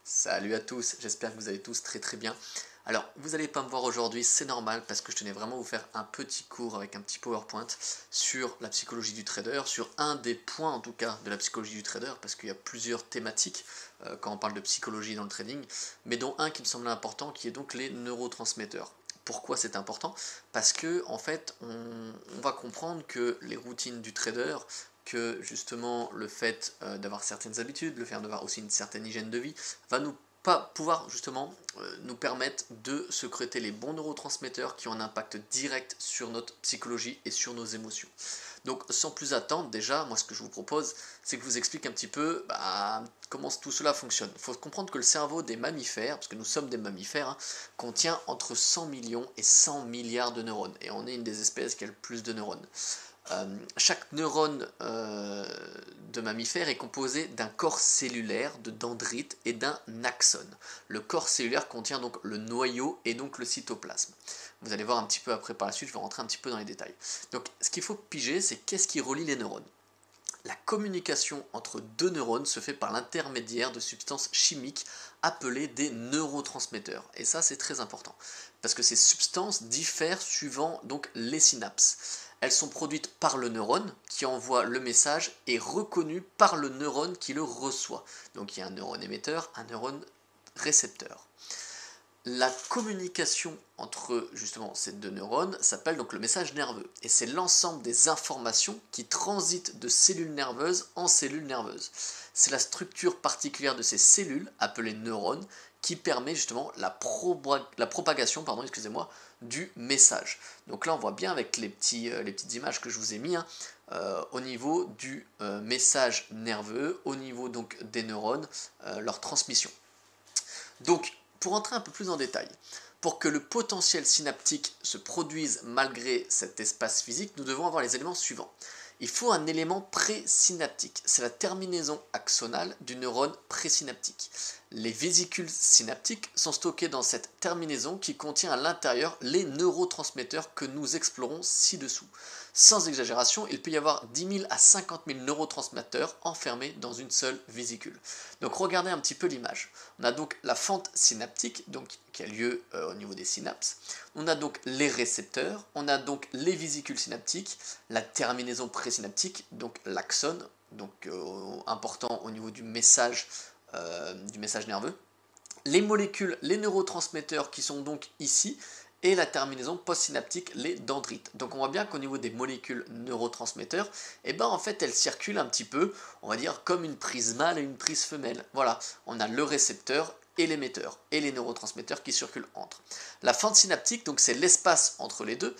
Salut à tous, j'espère que vous allez tous très bien. Alors, vous n'allez pas me voir aujourd'hui, c'est normal parce que je tenais vraiment à vous faire un petit cours avec un petit PowerPoint sur la psychologie du trader, sur un des points en tout cas de la psychologie du trader, parce qu'il y a plusieurs thématiques quand on parle de psychologie dans le trading, mais dont un qui me semblait important, qui est donc les neurotransmetteurs. Pourquoi c'est important? Parce que en fait, on va comprendre que les routines du trader, que justement le fait d'avoir certaines habitudes, le fait d'avoir aussi une certaine hygiène de vie, va nous pas pouvoir justement nous permettre de secréter les bons neurotransmetteurs qui ont un impact direct sur notre psychologie et sur nos émotions. Donc sans plus attendre, déjà, moi ce que je vous propose, c'est que je vous explique un petit peu comment tout cela fonctionne. Il faut comprendre que le cerveau des mammifères, parce que nous sommes des mammifères, contient entre 100 millions et 100 milliards de neurones. Et on est une des espèces qui a le plus de neurones. Chaque neurone de mammifère est composé d'un corps cellulaire, de dendrites et d'un axone. Le corps cellulaire contient donc le noyau et donc le cytoplasme. Vous allez voir un petit peu après par la suite, je vais rentrer un petit peu dans les détails. Donc ce qu'il faut piger, c'est qu'est-ce qui relie les neurones. La communication entre deux neurones se fait par l'intermédiaire de substances chimiques appelées des neurotransmetteurs. Et ça, c'est très important, parce que ces substances diffèrent suivant donc les synapses. Elles sont produites par le neurone qui envoie le message et reconnues par le neurone qui le reçoit. Donc il y a un neurone émetteur, un neurone récepteur. La communication entre justement ces deux neurones s'appelle donc le message nerveux, et c'est l'ensemble des informations qui transitent de cellules nerveuses en cellules nerveuses. C'est la structure particulière de ces cellules, appelées neurones, qui permet justement la propagation du message. Donc là on voit bien avec les petites images que je vous ai mis, au niveau du message nerveux, au niveau donc des neurones, leur transmission. Donc pour entrer un peu plus en détail, pour que le potentiel synaptique se produise malgré cet espace physique, nous devons avoir les éléments suivants. Il faut un élément présynaptique, c'est la terminaison axonale du neurone présynaptique. Les vésicules synaptiques sont stockées dans cette terminaison qui contient à l'intérieur les neurotransmetteurs que nous explorons ci-dessous. Sans exagération, il peut y avoir 10 000 à 50 000 neurotransmetteurs enfermés dans une seule vésicule. Donc regardez un petit peu l'image. On a donc la fente synaptique qui a lieu au niveau des synapses. On a donc les récepteurs, on a donc les vésicules synaptiques, la terminaison présynaptique, donc l'axone, donc important au niveau du message nerveux. Les molécules, les neurotransmetteurs qui sont donc ici, et la terminaison postsynaptique, les dendrites. Donc on voit bien qu'au niveau des molécules neurotransmetteurs, en fait elles circulent un petit peu, on va dire comme une prise mâle et une prise femelle. Voilà, on a le récepteur et l'émetteur, et les neurotransmetteurs qui circulent entre. La fente synaptique, donc c'est l'espace entre les deux,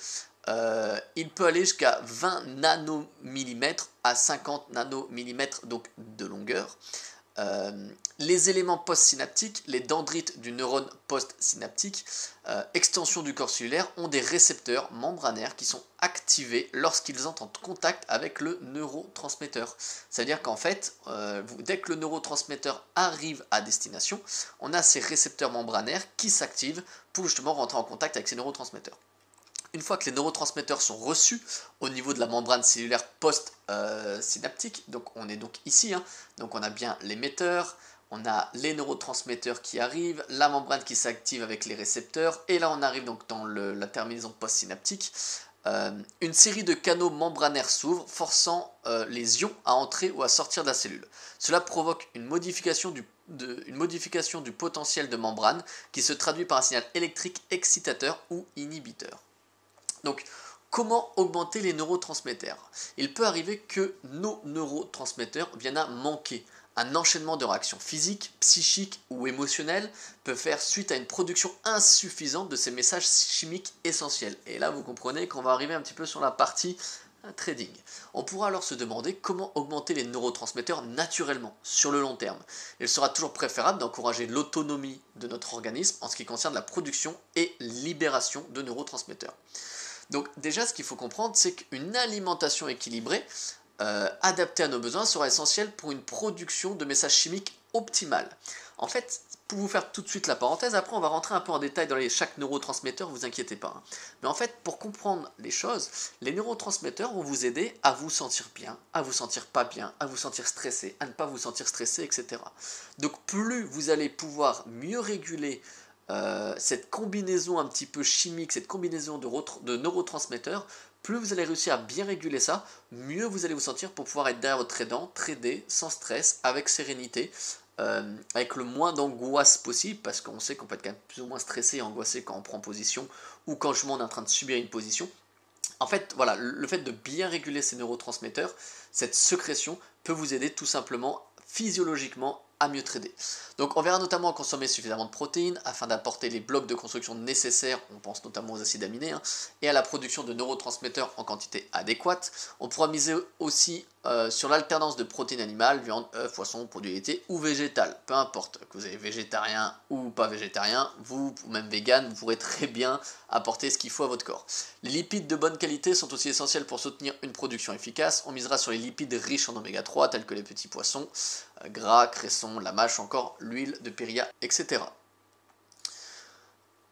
il peut aller jusqu'à 20 nanomillimètres à 50 nanomillimètres donc de longueur. Les éléments postsynaptiques, les dendrites du neurone postsynaptique, extension du corps cellulaire, ont des récepteurs membranaires qui sont activés lorsqu'ils entrent en contact avec le neurotransmetteur. C'est-à-dire qu'en fait, dès que le neurotransmetteur arrive à destination, on a ces récepteurs membranaires qui s'activent pour justement rentrer en contact avec ces neurotransmetteurs. Une fois que les neurotransmetteurs sont reçus au niveau de la membrane cellulaire post-synaptique, donc on est donc ici, donc on a bien l'émetteur, on a les neurotransmetteurs qui arrivent, la membrane qui s'active avec les récepteurs, et là on arrive donc dans la terminaison post-synaptique. Une série de canaux membranaires s'ouvrent, forçant les ions à entrer ou à sortir de la cellule. Cela provoque une modification du potentiel de membrane qui se traduit par un signal électrique excitateur ou inhibiteur. Donc, comment augmenter les neurotransmetteurs? Il peut arriver que nos neurotransmetteurs viennent à manquer. Un enchaînement de réactions physiques, psychiques ou émotionnelles peut faire suite à une production insuffisante de ces messages chimiques essentiels. Et là, vous comprenez qu'on va arriver un petit peu sur la partie trading. On pourra alors se demander comment augmenter les neurotransmetteurs naturellement, sur le long terme. Il sera toujours préférable d'encourager l'autonomie de notre organisme en ce qui concerne la production et libération de neurotransmetteurs. Donc déjà, ce qu'il faut comprendre, c'est qu'une alimentation équilibrée, adaptée à nos besoins, sera essentielle pour une production de messages chimiques optimale. En fait, pour vous faire tout de suite la parenthèse, après on va rentrer un peu en détail dans chaque neurotransmetteur, vous inquiétez pas. Mais en fait, pour comprendre les choses, les neurotransmetteurs vont vous aider à vous sentir bien, à vous sentir pas bien, à vous sentir stressé, à ne pas vous sentir stressé, etc. Donc plus vous allez pouvoir mieux réguler cette combinaison un petit peu chimique, cette combinaison de neurotransmetteurs, plus vous allez réussir à bien réguler ça, mieux vous allez vous sentir pour pouvoir être derrière votre aidant, trader sans stress, avec sérénité, avec le moins d'angoisse possible, parce qu'on sait qu'on peut être quand même plus ou moins stressé et angoissé quand on prend position, ou quand justement on est en train de subir une position. En fait, voilà, le fait de bien réguler ces neurotransmetteurs, cette sécrétion peut vous aider tout simplement physiologiquement à mieux trader. Donc on verra notamment à consommer suffisamment de protéines afin d'apporter les blocs de construction nécessaires, on pense notamment aux acides aminés, et à la production de neurotransmetteurs en quantité adéquate. On pourra miser aussi sur l'alternance de protéines animales, viande, œufs, poissons, produits laitiers ou végétales. Peu importe que vous êtes végétarien ou pas végétarien, vous, ou même vegan, vous pourrez très bien apporter ce qu'il faut à votre corps. Les lipides de bonne qualité sont aussi essentiels pour soutenir une production efficace. On misera sur les lipides riches en oméga 3 tels que les petits poissons, gras, cresson, la mâche, encore l'huile de périlla, etc.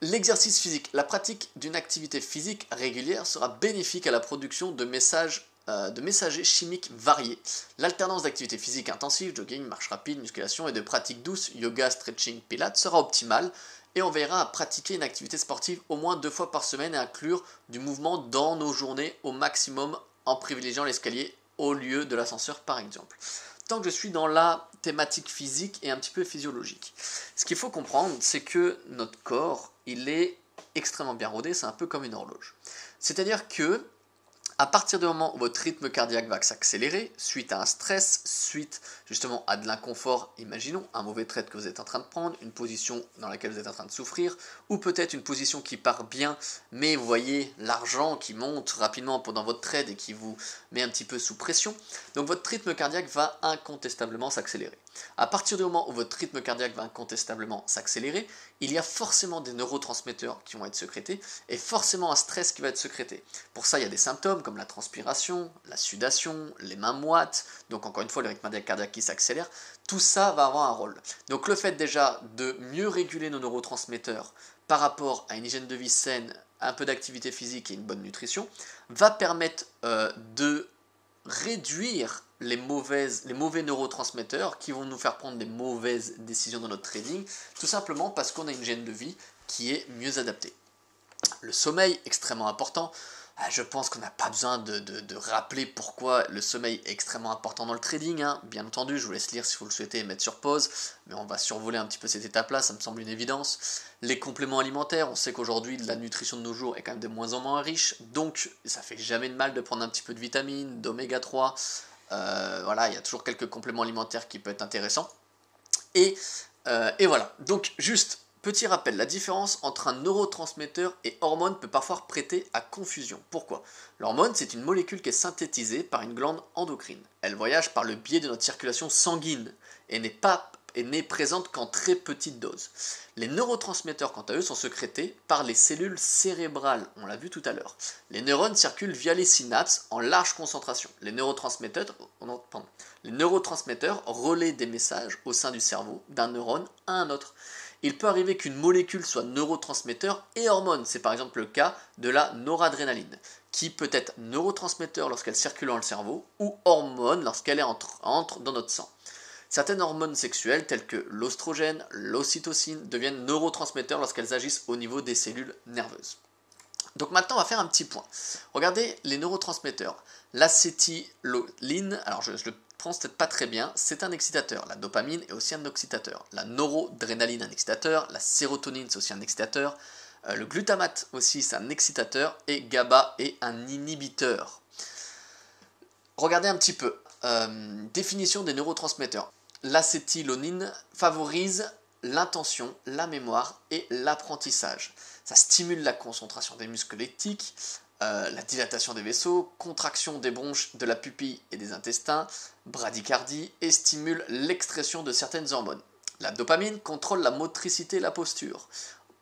L'exercice physique. La pratique d'une activité physique régulière sera bénéfique à la production de messagers chimiques variés. L'alternance d'activités physiques intensives, jogging, marche rapide, musculation et de pratiques douces, yoga, stretching, pilates, sera optimale et on verra à pratiquer une activité sportive au moins 2 fois par semaine et inclure du mouvement dans nos journées au maximum en privilégiant l'escalier au lieu de l'ascenseur par exemple. Tant que je suis dans la thématique physique et un petit peu physiologique. Ce qu'il faut comprendre, c'est que notre corps, il est extrêmement bien rodé, c'est un peu comme une horloge. C'est-à-dire que à partir du moment où votre rythme cardiaque va s'accélérer, suite à un stress, suite justement à de l'inconfort, imaginons un mauvais trade que vous êtes en train de prendre, une position dans laquelle vous êtes en train de souffrir, ou peut-être une position qui part bien, mais vous voyez l'argent qui monte rapidement pendant votre trade et qui vous met un petit peu sous pression, donc votre rythme cardiaque va incontestablement s'accélérer. À partir du moment où votre rythme cardiaque va incontestablement s'accélérer, il y a forcément des neurotransmetteurs qui vont être sécrétés et forcément un stress qui va être sécrété. Pour ça, il y a des symptômes comme la transpiration, la sudation, les mains moites, donc encore une fois le rythme cardiaque qui s'accélère, tout ça va avoir un rôle. Donc le fait déjà de mieux réguler nos neurotransmetteurs par rapport à une hygiène de vie saine, un peu d'activité physique et une bonne nutrition, va permettre de réduire les mauvais neurotransmetteurs qui vont nous faire prendre des mauvaises décisions dans notre trading, tout simplement parce qu'on a une hygiène de vie qui est mieux adaptée. Le sommeil, extrêmement important. Je pense qu'on n'a pas besoin de rappeler pourquoi le sommeil est extrêmement important dans le trading. Bien entendu, je vous laisse lire si vous le souhaitez et mettre sur pause, mais on va survoler un petit peu cette étape-là, ça me semble une évidence. Les compléments alimentaires, on sait qu'aujourd'hui la nutrition de nos jours est quand même de moins en moins riche, donc ça fait jamais de mal de prendre un petit peu de vitamines, d'oméga 3, voilà, il y a toujours quelques compléments alimentaires qui peuvent être intéressants. Et voilà, donc juste... Petit rappel, la différence entre un neurotransmetteur et hormone peut parfois prêter à confusion. Pourquoi? L'hormone, c'est une molécule qui est synthétisée par une glande endocrine. Elle voyage par le biais de notre circulation sanguine et n'est présente qu'en très petite dose. Les neurotransmetteurs, quant à eux, sont sécrétés par les cellules cérébrales, on l'a vu tout à l'heure. Les neurones circulent via les synapses en large concentration. Les neurotransmetteurs relaient des messages au sein du cerveau d'un neurone à un autre. Il peut arriver qu'une molécule soit neurotransmetteur et hormone. C'est par exemple le cas de la noradrénaline, qui peut être neurotransmetteur lorsqu'elle circule dans le cerveau ou hormone lorsqu'elle entre dans notre sang. Certaines hormones sexuelles, telles que l'oestrogène, l'ocytocine, deviennent neurotransmetteurs lorsqu'elles agissent au niveau des cellules nerveuses. Donc maintenant, on va faire un petit point. Regardez les neurotransmetteurs. L'acétyloline, alors je le prononce peut-être pas très bien, c'est un excitateur. La dopamine est aussi un excitateur. La noradrénaline, un excitateur. La sérotonine, c'est aussi un excitateur. Le glutamate aussi, c'est un excitateur. Et GABA est un inhibiteur. Regardez un petit peu. Définition des neurotransmetteurs. L'acétyloline favorise l'intention, la mémoire et l'apprentissage. Ça stimule la concentration des muscles lectiques, la dilatation des vaisseaux, contraction des bronches, de la pupille et des intestins, bradycardie et stimule l'expression de certaines hormones. La dopamine contrôle la motricité et la posture.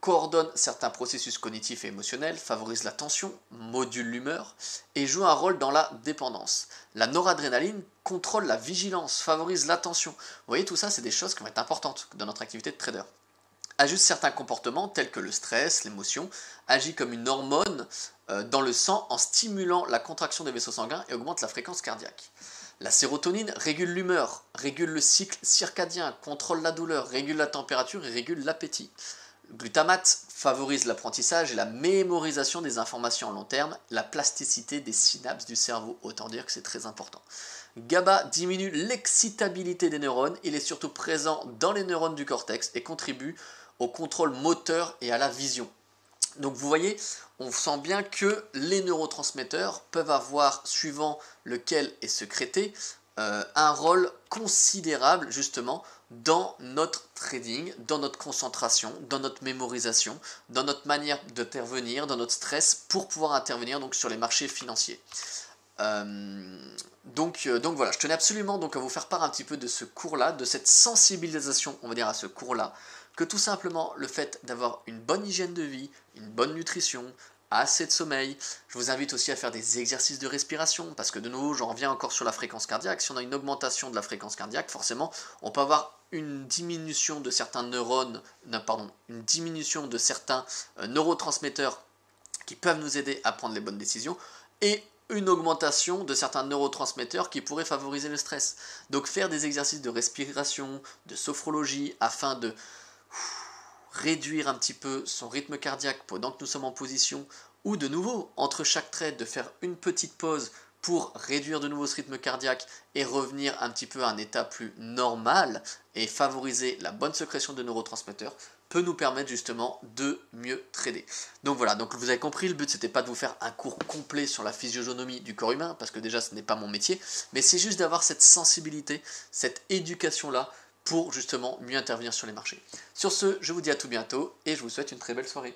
coordonne certains processus cognitifs et émotionnels, favorise l'attention, module l'humeur et joue un rôle dans la dépendance. La noradrénaline contrôle la vigilance, favorise l'attention. Vous voyez, tout ça, c'est des choses qui vont être importantes dans notre activité de trader. Ajuste certains comportements tels que le stress, l'émotion, agit comme une hormone dans le sang en stimulant la contraction des vaisseaux sanguins et augmente la fréquence cardiaque. La sérotonine régule l'humeur, régule le cycle circadien, contrôle la douleur, régule la température et régule l'appétit. Le glutamate favorise l'apprentissage et la mémorisation des informations à long terme, la plasticité des synapses du cerveau, autant dire que c'est très important. GABA diminue l'excitabilité des neurones, il est surtout présent dans les neurones du cortex et contribue au contrôle moteur et à la vision. Donc vous voyez, on sent bien que les neurotransmetteurs peuvent avoir, suivant lequel est sécrété, un rôle considérable justement dans notre trading, dans notre concentration, dans notre mémorisation, dans notre manière d'intervenir, dans notre stress pour pouvoir intervenir donc sur les marchés financiers. Donc voilà, je tenais absolument donc à vous faire part un petit peu de ce cours-là, de cette sensibilisation, on va dire, à ce cours-là, que tout simplement le fait d'avoir une bonne hygiène de vie, une bonne nutrition, assez de sommeil. Je vous invite aussi à faire des exercices de respiration, parce que de nouveau, j'en reviens encore sur la fréquence cardiaque. Si on a une augmentation de la fréquence cardiaque, forcément, on peut avoir une diminution de certains neurones, une diminution de certains neurotransmetteurs qui peuvent nous aider à prendre les bonnes décisions, et une augmentation de certains neurotransmetteurs qui pourraient favoriser le stress. Donc faire des exercices de respiration, de sophrologie, afin de réduire un petit peu son rythme cardiaque pendant que nous sommes en position, ou de nouveau, entre chaque trade, de faire une petite pause pour réduire de nouveau ce rythme cardiaque et revenir un petit peu à un état plus normal et favoriser la bonne sécrétion de neurotransmetteurs, peut nous permettre justement de mieux trader. Donc voilà, donc vous avez compris, le but c'était pas de vous faire un cours complet sur la physiognomie du corps humain, parce que déjà ce n'est pas mon métier, mais c'est juste d'avoir cette sensibilité, cette éducation-là, pour justement mieux intervenir sur les marchés. Sur ce, je vous dis à tout bientôt et je vous souhaite une très belle soirée.